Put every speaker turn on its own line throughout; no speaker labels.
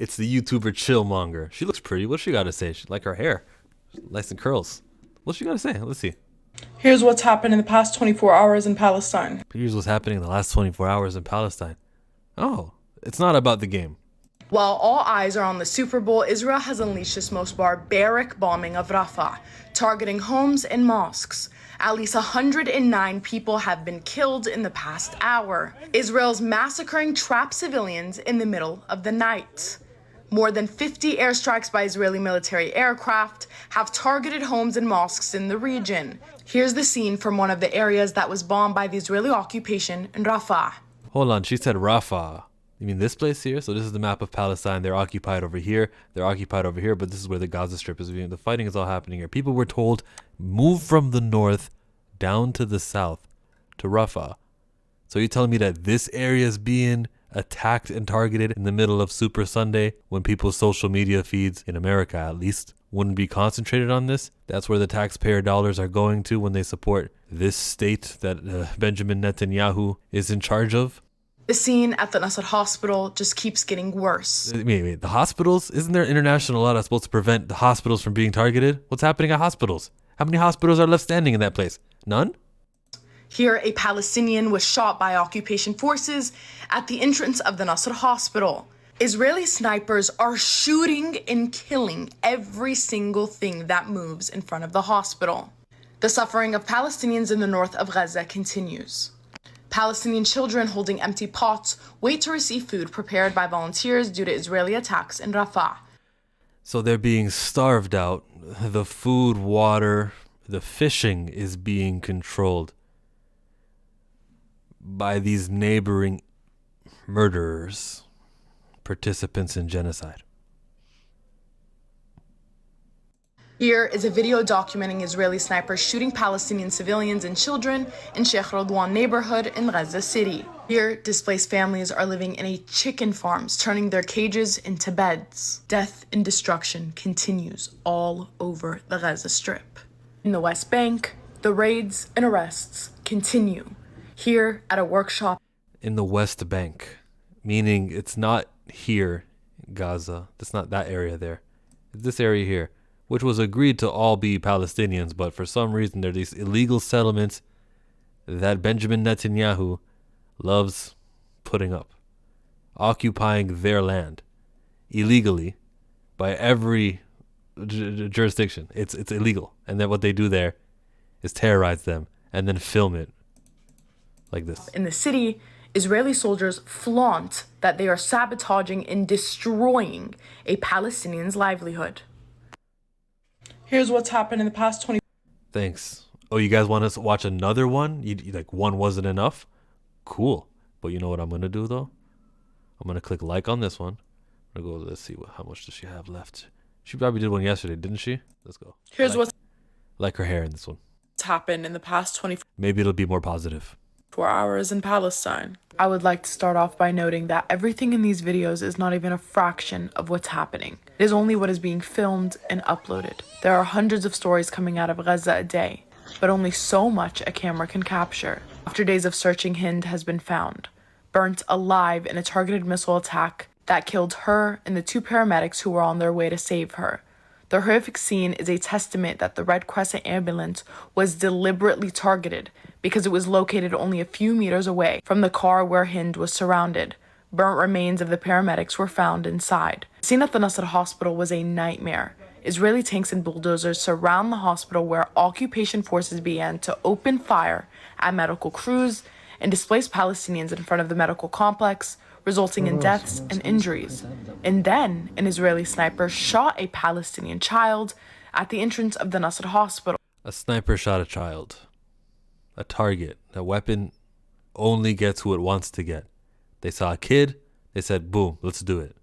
It's the YouTuber Chillmonger. She looks pretty. What's she got to say? She like her hair. Nice and curls. What's she got to say? Let's see.
Here's what's happened in the past 24 hours in Palestine.
Here's what's happening in the last 24 hours in Palestine. Oh, it's not about the game.
While all eyes are on the Super Bowl, Israel has unleashed its most barbaric bombing of Rafah, targeting homes and mosques. At least 109 people have been killed in the past hour. Israel's massacring trapped civilians in the middle of the night. More than 50 airstrikes by Israeli military aircraft have targeted homes and mosques in the region. Here's the scene from one of the areas that was bombed by the Israeli occupation in Rafah.
Hold on, she said Rafah. You mean this place here? So this is the map of Palestine. They're occupied over here. They're occupied over here, but this is where the Gaza Strip is. The fighting is all happening here. People were told, move from the north down to the south to Rafah. So you're telling me that this area is being attacked and targeted in the middle of Super Sunday when people's social media feeds, in America at least, wouldn't be concentrated on this? That's where the taxpayer dollars are going to when they support this state that Benjamin Netanyahu is in charge of?
The scene at the Nasser hospital just keeps getting worse.
Wait, the hospitals? Isn't there international law that's supposed to prevent the hospitals from being targeted? What's happening at hospitals? How many hospitals are left standing in that place? None?
Here, a Palestinian was shot by occupation forces at the entrance of the Nasser hospital. Israeli snipers are shooting and killing every single thing that moves in front of the hospital. The suffering of Palestinians in the north of Gaza continues. Palestinian children holding empty pots wait to receive food prepared by volunteers due to Israeli attacks in Rafah.
So they're being starved out. The food, water, the fishing is being controlled by these neighboring murderers, participants in genocide.
Here is a video documenting Israeli snipers shooting Palestinian civilians and children in Sheikh Radwan neighborhood in Gaza City. Here, displaced families are living in chicken farms, turning their cages into beds. Death and destruction continues all over the Gaza Strip. In the West Bank, the raids and arrests continue. Here at a workshop
In the West Bank, meaning it's not here in Gaza. It's not that area there. It's this area here, which was agreed to all be Palestinians, but for some reason there are these illegal settlements that Benjamin Netanyahu loves putting up, occupying their land illegally by every jurisdiction. It's illegal, and then what they do there is terrorize them and then film it like this.
In the city, Israeli soldiers flaunt that they are sabotaging and destroying a Palestinian's livelihood.
Here's what's happened in the past 20.
Thanks. Oh, you guys want us to watch another one? Like one wasn't enough? Cool. But you know what I'm going to do, though? I'm going to click like on this one. I'm going to go, let's see, how much does she have left? She probably did one yesterday, didn't she? Let's go.
Here's what's
Like her hair in this one.
happened in the past 24
Maybe it'll be more positive.
hours in Palestine. I would like to start off by noting that everything in these videos is not even a fraction of what's happening. It is only what is being filmed and uploaded. There are hundreds of stories coming out of Gaza a day, but only so much a camera can capture. After days of searching, Hind has been found, burnt alive in a targeted missile attack that killed her and the two paramedics who were on their way to save her. The horrific scene is a testament that the Red Crescent ambulance was deliberately targeted because it was located only a few meters away from the car where Hind was surrounded. Burnt remains of the paramedics were found inside. The scene at the Nasser hospital was a nightmare. Israeli tanks and bulldozers surround the hospital where occupation forces began to open fire at medical crews and displace Palestinians in front of the medical complex, resulting in deaths and injuries. And then an Israeli sniper shot a Palestinian child at the entrance of the Nasser hospital.
A sniper shot a child. A target. A weapon only gets who it wants to get. They saw a kid. They said, boom, let's do it.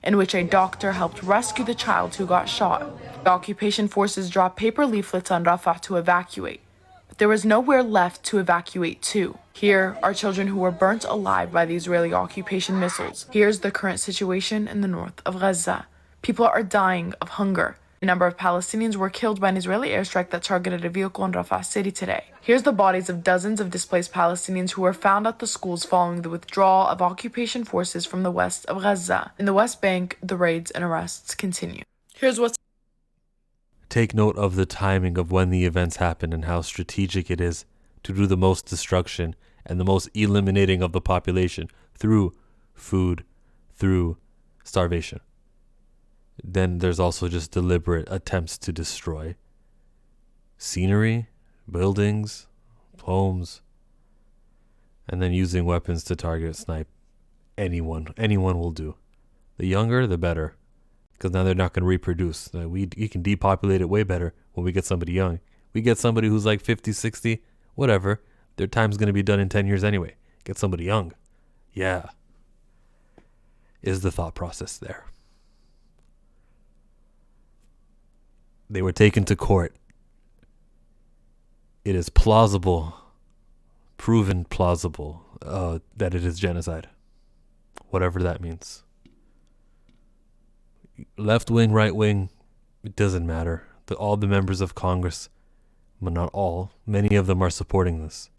In which a doctor helped rescue the child who got shot. The occupation forces dropped paper leaflets on Rafah to evacuate. But there was nowhere left to evacuate to. Here are children who were burnt alive by the Israeli occupation missiles. Here's the current situation in the north of Gaza. People are dying of hunger.
A number of Palestinians were killed by an Israeli airstrike that targeted a vehicle in Rafah city today. Here's the bodies of dozens of displaced Palestinians who were found at the schools following the withdrawal of occupation forces from the west of Gaza. In the West Bank, the raids and arrests continue. Here's what's
Take note of the timing of when the events happen and how strategic it is to do the most destruction and the most eliminating of the population through food, through starvation. Then there's also just deliberate attempts to destroy scenery, buildings, homes, and then using weapons to target snipe anyone. Anyone will do. The younger, the better, because now they're not going to reproduce. We can depopulate it way better when we get somebody young. We get somebody who's like 50, 60, whatever. Their time's going to be done in 10 years anyway. Get somebody young. Yeah. Is the thought process there? They were taken to court. It is plausible, proven plausible, that it is genocide. Whatever that means. Left wing, right wing, it doesn't matter. All the members of Congress, but not all, many of them are supporting this.